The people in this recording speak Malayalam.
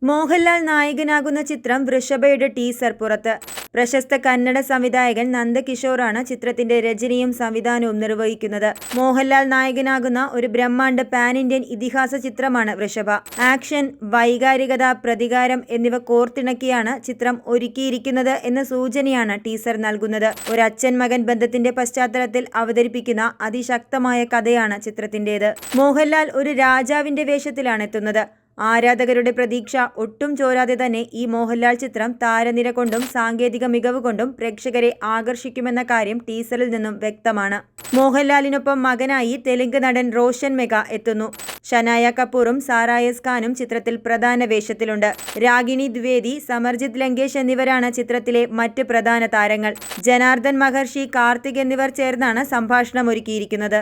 മോഹൻലാൽ നായകനാകുന്ന ചിത്രം വൃഷഭയുടെ ടീസർ പുറത്ത്. പ്രശസ്ത കന്നഡ സംവിധായകൻ നന്ദകിഷോറാണ് ചിത്രത്തിന്റെ രചനയും സംവിധാനവും നിർവഹിക്കുന്നത്. മോഹൻലാൽ നായകനാകുന്ന ഒരു ബ്രഹ്മാണ്ഡ പാൻ ഇന്ത്യൻ ഇതിഹാസ ചിത്രമാണ് വൃഷഭ. ആക്ഷൻ, വൈകാരികത, പ്രതികാരം എന്നിവ കോർത്തിണക്കിയാണ് ചിത്രം ഒരുക്കിയിരിക്കുന്നത് എന്ന സൂചനയാണ് ടീസർ നൽകുന്നത്. ഒരു അച്ഛൻ-മകൻ ബന്ധത്തിന്റെ പശ്ചാത്തലത്തിൽ അവതരിപ്പിക്കുന്ന അതിശക്തമായ കഥയാണ് ചിത്രത്തിന്റേത്. മോഹൻലാൽ ഒരു രാജാവിന്റെ വേഷത്തിലാണ് എത്തുന്നത്. ആരാധകരുടെ പ്രതീക്ഷ ഒട്ടും ചോരാതെ തന്നെ ഈ മോഹൻലാൽ ചിത്രം താരനിര കൊണ്ടും സാങ്കേതിക മികവ് കൊണ്ടും പ്രേക്ഷകരെ ആകർഷിക്കുമെന്ന കാര്യം ടീസറിൽ നിന്നും വ്യക്തമാണ്. മോഹൻലാലിനൊപ്പം മകനായി തെലുങ്ക് നടൻ റോഷൻ മെഗ എത്തുന്നു. ഷനായ കപൂറും സാറ എസ് ഖാനും ചിത്രത്തിൽ പ്രധാന വേഷത്തിലുണ്ട്. രാഗിണി ദ്വിവേദി, സമർജിത് ലങ്കേഷ് എന്നിവരാണ് ചിത്രത്തിലെ മറ്റ് പ്രധാന താരങ്ങൾ. ജനാർദ്ദൻ മഹർഷി, കാർത്തിക് എന്നിവർ ചേർന്നാണ് സംഭാഷണം ഒരുക്കിയിരിക്കുന്നത്.